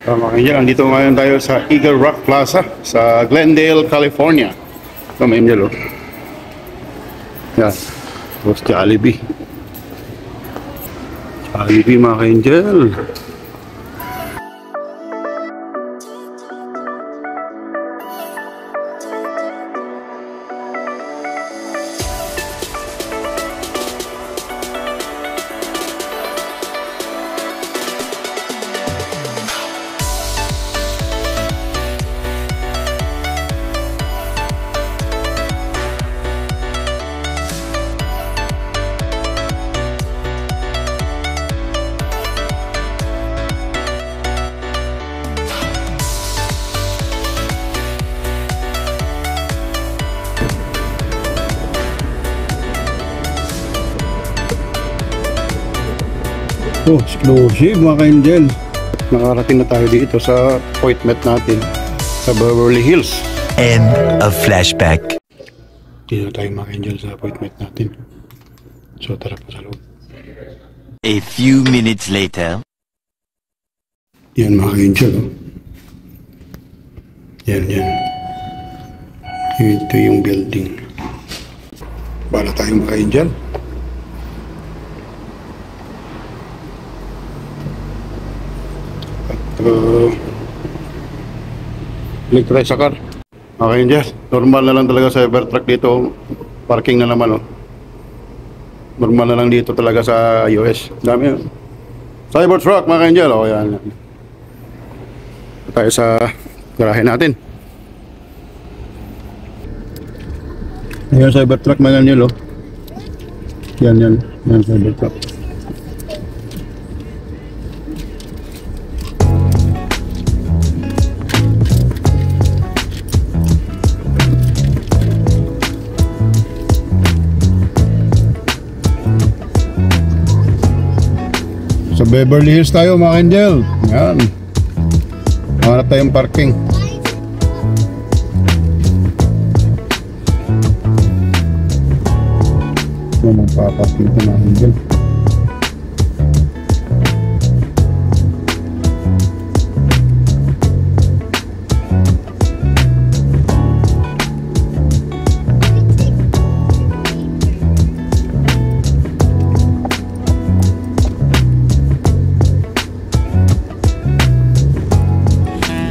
Mga angel, andito ngayon tayo sa Eagle Rock Plaza sa Glendale, California. Ito mga angel, oh. Yan. Tapos Jollibee. Jollibee mga angel. Oh, exclusive mga ka-angel. Nakarating na tayo dito sa appointment natin sa Beverly Hills. End of flashback. Dito tayo mga ka-angel sa appointment natin. So tara pa sa loob. A few minutes later. Yan mga ka-angel, oh. Yan. Ito yung building. Bala tayo mga ka-angel. Balik tayo sa car. Okay, Jess. Normal na lang talaga sa Cybertruck dito. Parking na naman, oh. Normal na lang dito talaga sa US. Dami, oh. Cybertruck, mga ka-angel. O, yan. Tayo sa garahe natin. Ayan, Cybertruck, mga ka-angel, oh. Yan, Cybertruck. Sa Beverly Hills tayo mga angel. Yan. Hanap tayong parking. Ito magpaparking ito mga angel.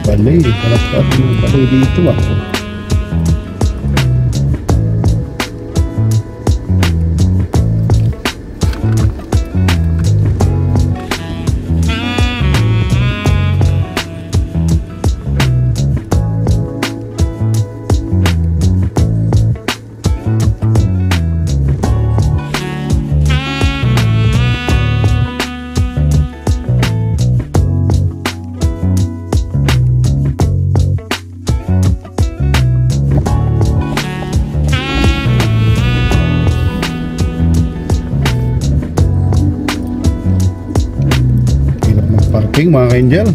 Balay, harap ng balay dito ah. Parking mga ka-angel.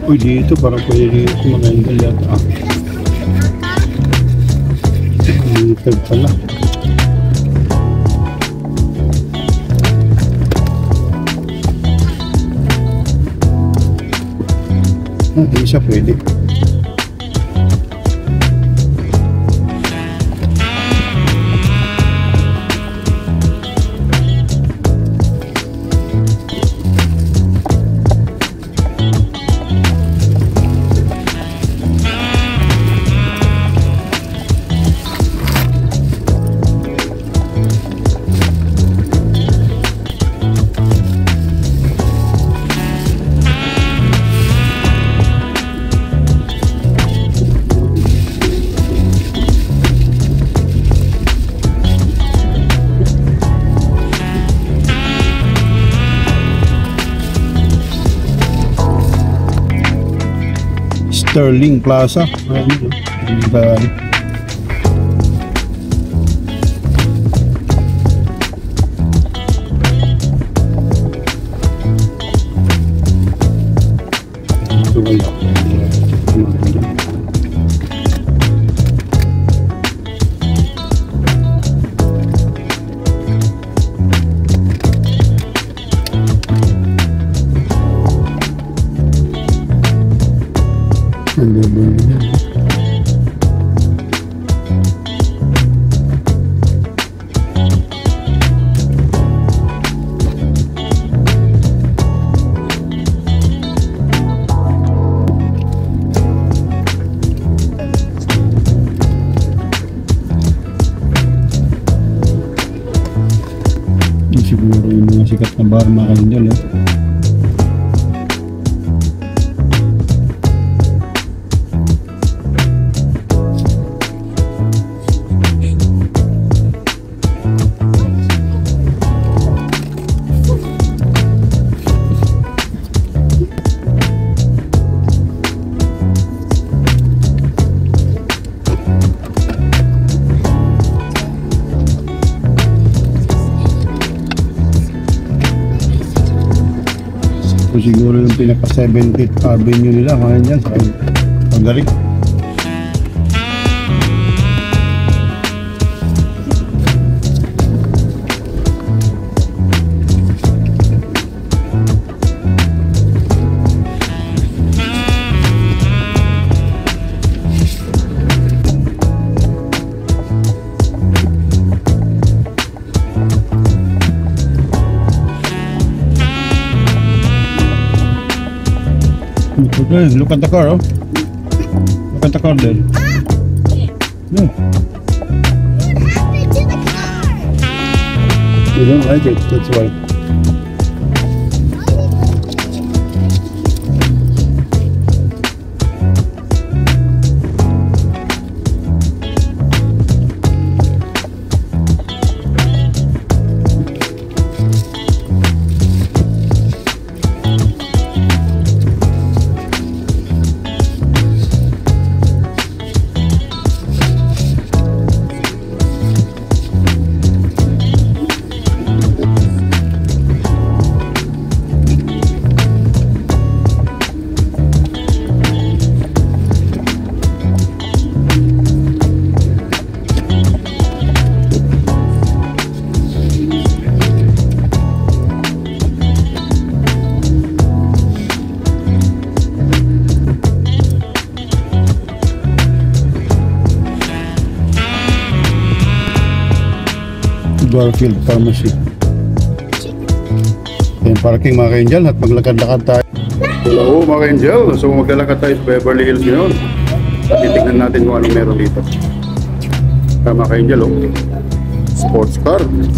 Uy, dito parang pwede dito mga angel yata. Dito pala. Hindi siya pwede. Sterling Plaza. Ayan, dahil. Siguro yung mga sikat na bar mga ka-angel eh. Ito siguro yung pinaka 17th Avenue nila mga yan sa pagaling. Okay, look at the car, oh. Look at the car there. Yeah. What happened to the car? You don't like it, that's why. Garfield Pharmacy. Yung parking mga ka-angel at maglakad-lakad tayo. Hello mga ka-angel, so maglalakad tayo sa Beverly Hills ngayon. At titignan natin kung anong meron dito. Mga ka-angel, oh. Sports car. Mga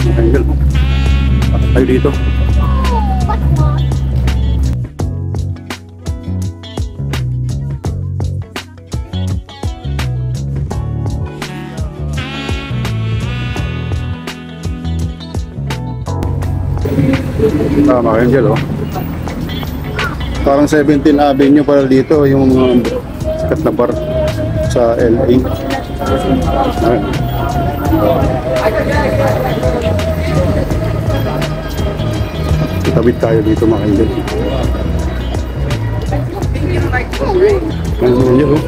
ka-angel, bakit tayo dito? Mga ka-angel, oh. Parang 17th Avenue para dito yung sikat na bar sa LA. Itabit tayo dito mga ka-angel. Mga ka-angel, oh.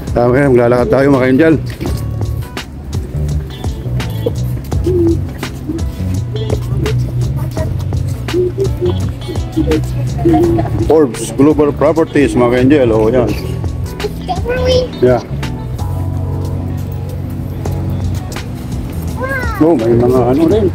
Tama kayo, maglalakad tayo mga ka-angel. Forbes Global Properties mga ka-angel, oh yan. Yeah. Oh, may mga ano rin.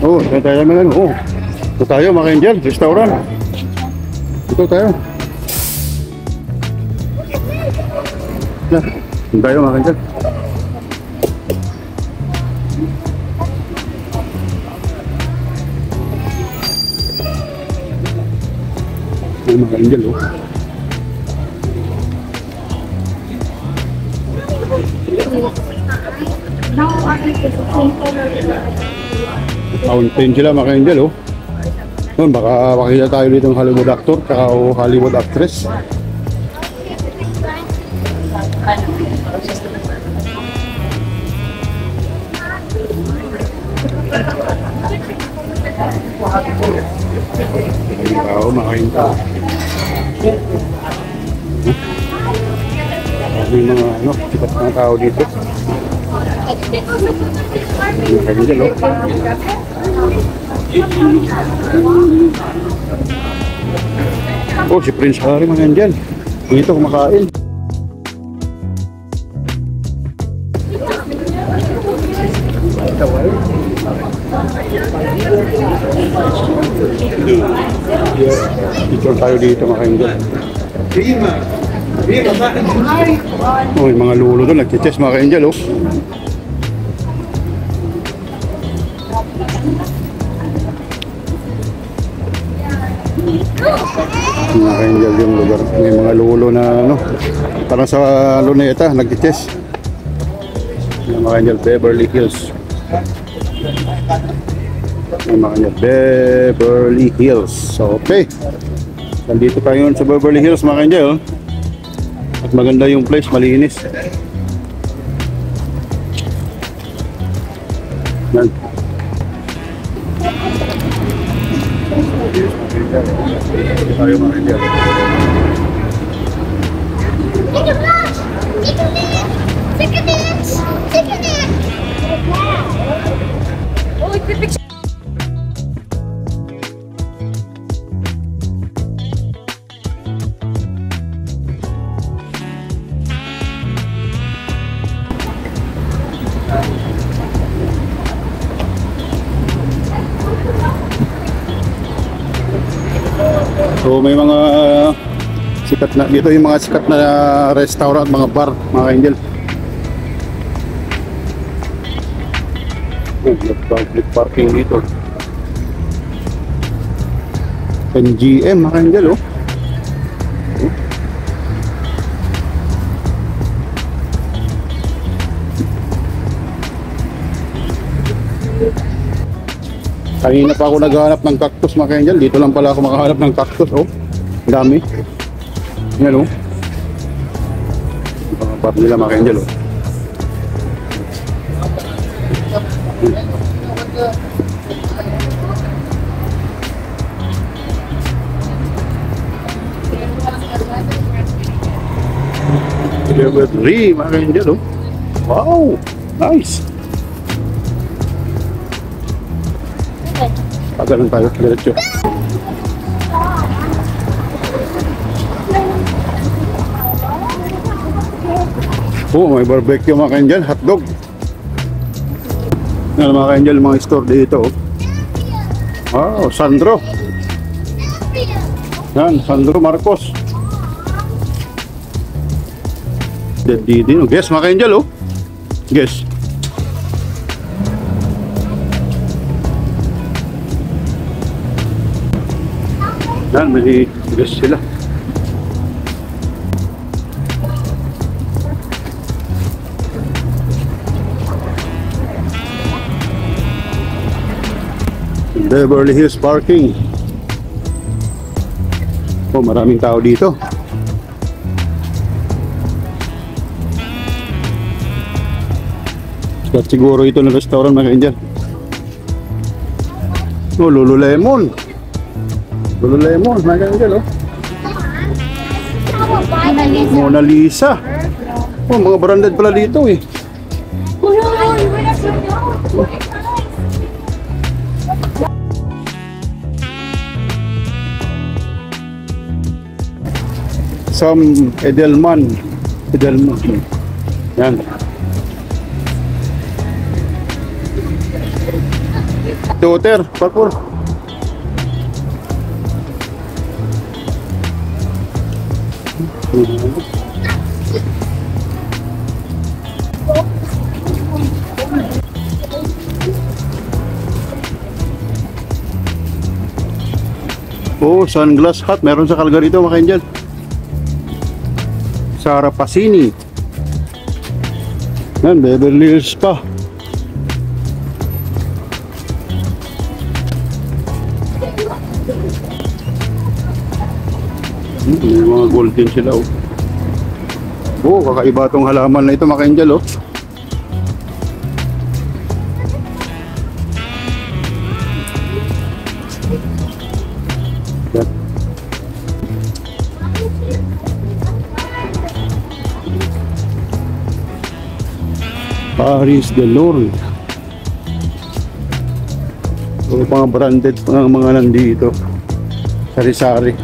Oh, tayo mga oh. Ito tayo mga ka-angel, restaurant. Ito tayo. Ito tayo mga ka-angel. Yung mga angel, oh. Fountain sila mga angel, oh. Noon, baka makita tayo dito ng Hollywood actor tsaka Hollywood actress. Maraming tao, makain tao. May mga ano, sikat mga tao dito. Mga angel, oh. Oh, si Prince Harry mga angel. Dito kumakain. Picture tayo dito mga angel. Oh, yung mga lulo doon nagche-chess mga angel, oh. Mga angel yung lugar. May mga lulo na ano, parang sa Luneta nagche-chess. Yung mga angel, Beverly Hills. Yung mga angel, Beverly Hills. So, okay. Nandito tayo sa Beverly Hills mga angel. At maganda yung place, malinis. Yan. Tayo mga angel. Take a flash! Take a minute! Take a minute! Take a minute! Oh, it's the picture. So may mga sikat na dito, yung mga sikat na restaurant, mga bar, mga angel. Oh, public parking dito. NGM mga angel, oh. Kanina pa ako naghahanap ng cactus mga angel. Dito lang pala ako makahanap ng cactus, oh. Ang dami. Yan, oh. Mga bar nila mga angel, oh. Level 3 mga angel, oh. Wow, nice. Pagalan tayo, diretso. Oh, may barbecue mga angel, hotdog. Yan mga angel, mga store dito, oh. Wow, Sandro. Yan, Sandro Marcos. Didi, no? Guess mga angel, oh. Guess. Yan, may guess sila. Beverly Hills parking. Oh, maraming tao dito. At siguro ito ng restaurant mga angel. Oh, Lululemon. Lululemon, mga angel, oh. Mona Lisa. Oh, mga branded pala dito, eh. Sam Edelman. Yan. Daughter, parkour. Oh, Sunglass Hut. Meron sa Calgary ito, mga Angel. Sara Pasini. Yan, Beverly Hills pa. May mga golden sila, oh. Oh, kakaiba tong halaman na ito, mga Angel, oh. Yan. Paris Delorme. So, mga branded mga nandito. Sari-sari.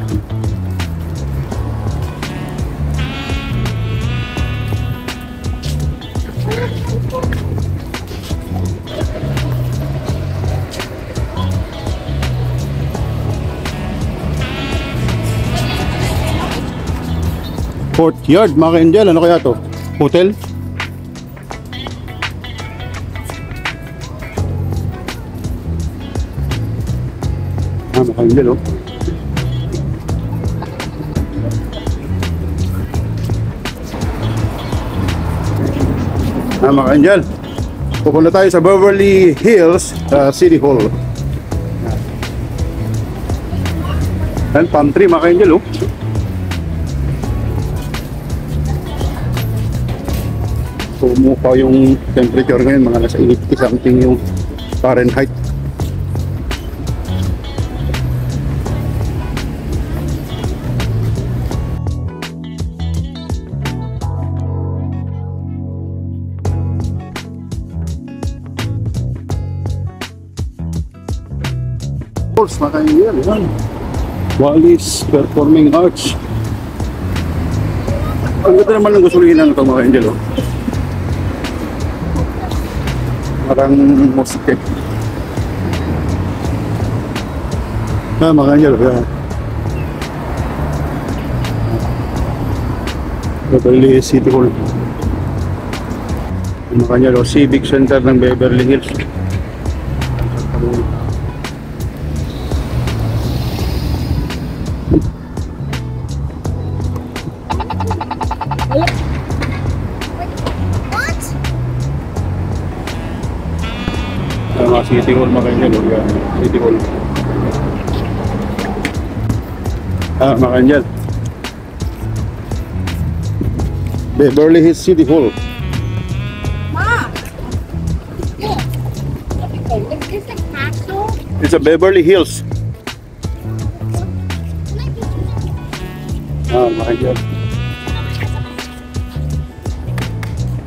Courtyard, mga Angel. Ano kaya to? Hotel? Mga Angel, oh. Mga Angel, pupunta tayo sa Beverly Hills City Hall. Yan, palm tree, mga Angel, oh. Mukha yung temperature ngayon, mga nasa 80 something yung Fahrenheit. Course, makaingiyan, yan. Wallis Performing Arts. Ang ganda naman ng gasolina nito, mga Angel, oh. Parang mosque. Mga Angel, yan. Beverly City Hall. Mga Angel, oh, Civic Center ng Beverly Hills. What? Mga City Hall, mga Angel, oh, yan. City Hall. Mga Angel, Beverly Hills City Hall. Mom! Look, is this a castle? It's a Beverly Hills. Mga Angel.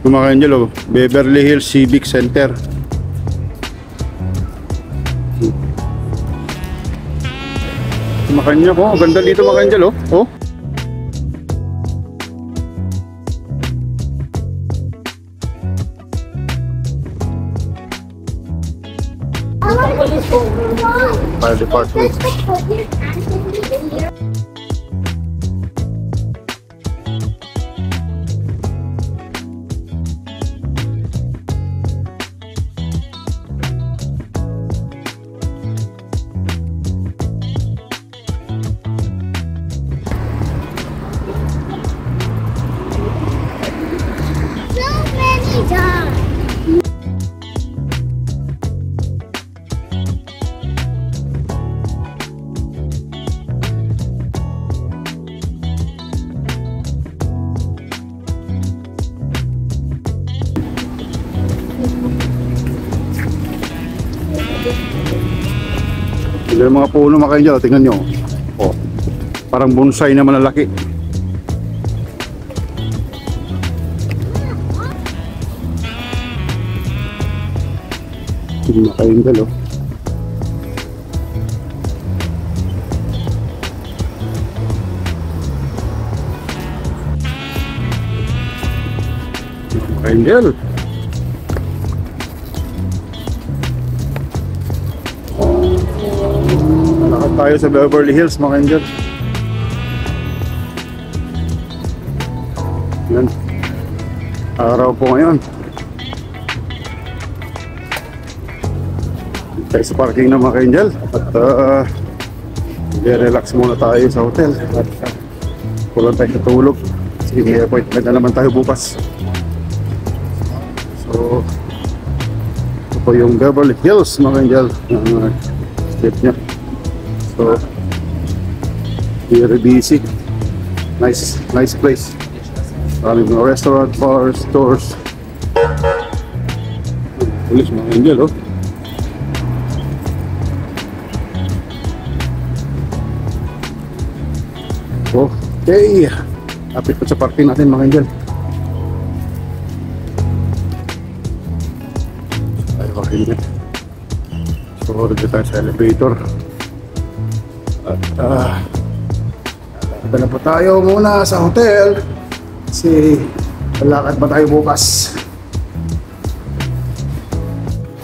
Mga Angel, oh, Beverly Hills Civic Center. Mga Angel, oh, ganda dito, mga Angel, oh. Oh. Fire department. So many dogs. Yung mga puno, mga Angel, tingnan nyo. Oh, parang bonsai na malalaki. Yung mga Angel, oh. Mga Angel. Lakad tayo sa Beverly Hills, mga Angel. Yan. Araw po ngayon. Tayo sa parking ng mga Angel. At relax muna tayo sa hotel at kulang tayo natulog kasi may appointment na naman tayo bukas. So ito po yung Beverly Hills mga angel, ang street nya. So very busy, nice place. Maraming mga restaurant, bars, stores. Pulis mga angel, oh. Okay, lapit po sa parking natin mga angel. Tayo parking na. So, dito tayo sa elevator. At ito na po tayo muna sa hotel kasi lalakad pa tayo bukas.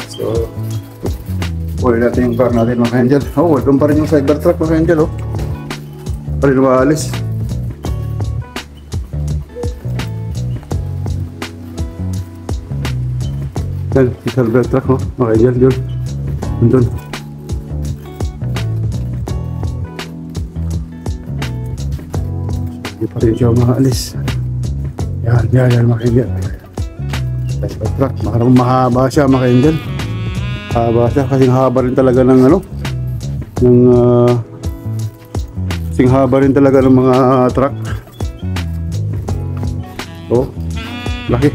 So, puwi natin yung car natin mga angel. Oh, welcome pa rin yung Cybertruck mga angel, oh. Pa rin maalis. Yan, yung Cybertruck, oh. Okay, yan, yun. Nandun. Hindi pa rin siya maalis. Yan, mga angel. Cybertruck, makarang mahaba siya mga angel. Mahaba siya, kasing haba rin talaga ng ano, ng kasing haba rin talaga ng mga truck. Oh, laki.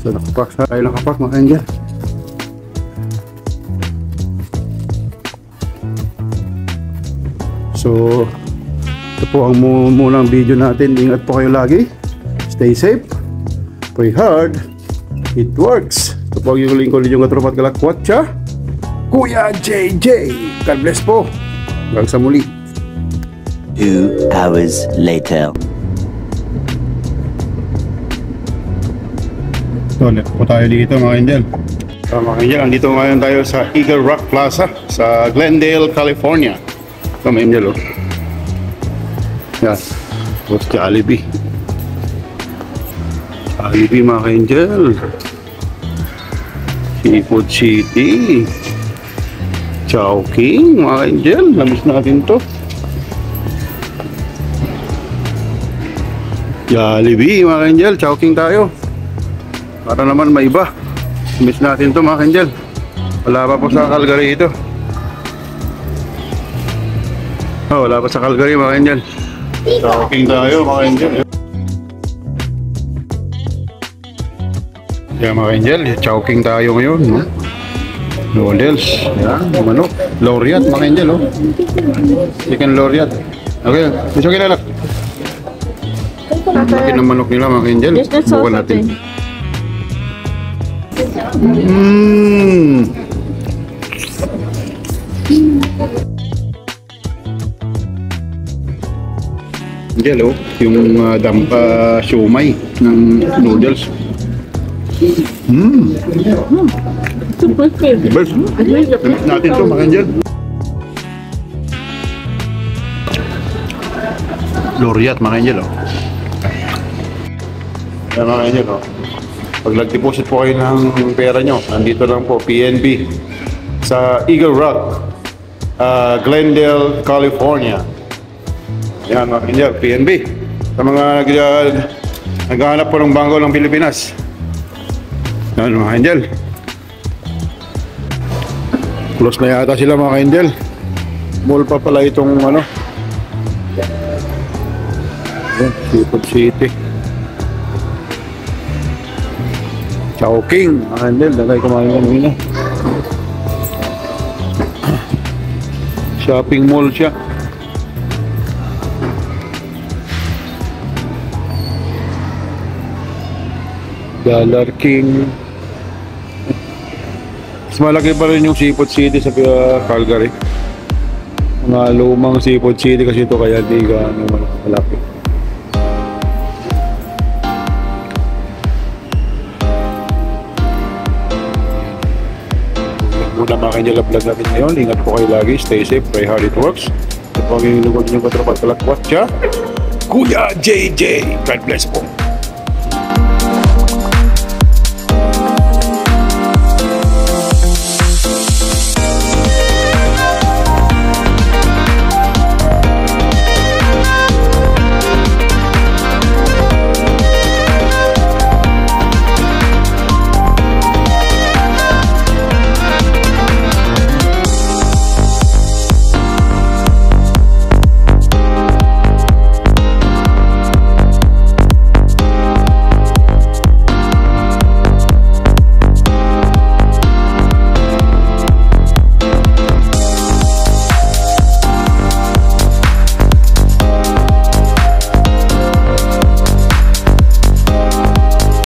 So nakapark tayo, nakapark mga angel. So ito po ang munang video natin. Ingat po kayo lagi, stay safe, pray hard, it works. Ito po ang yung lingkod yung katropat Kalakwatsa, Kuya JJ. God bless po. Hanggang sa muli. 2 hours later. So, po tayo dito mga angel. So, mga angel, andito ngayon tayo sa Eagle Rock Plaza sa Glendale, California. So, mga angel, oh. Yan. Tapos Jollibee. Jollibee mga angel. Seafood City. Chowking mga angel. Lamis natin to. Jollibee mga angel. Chowking tayo. Para naman may iba. Miss natin to mga angel. Wala pa po sa Calgary ito. Oh, wala pa sa Calgary mga angel. Chowking tayo mga angel. Yan mga angel, chowking tayo ngayon, no? Noodles, yan, manok, Laureate mga angel, oh. Chicken Laureate. Okay, gusto kilala. Laki ng manok nila mga angel. Bukan natin. Angel, oh, yung dampa siomay ng noodles. Super good. Best. Natin to mga angel. Laureate mga angel, oh. Yan mga angel, oh. Pag nag-deposit po kayo ng pera nyo, nandito lang po, PNB sa Eagle Rock, Glendale, California. Yan mga angel, PNB. Sa mga naghahanap po ng bangko ng Pilipinas. Yan mga angel. Close na yata sila mga angel. Mall pa pala itong ano. Yan, Seafood City. Chowking mga angel. Dagay kumain kanina. Shopping mall siya. Dollar King. Mas malaki pa rin yung Seafood City sa Calgary. Mga lumang Seafood City kasi ito, kaya di ka malaki. Muna mga kanyang vlog natin ngayon. Ingat po kayo lagi, stay safe, pray hard, it works. Ito po ang yung lugod niyong katrapat Kalakwatsa, Kuya JJ. God bless po.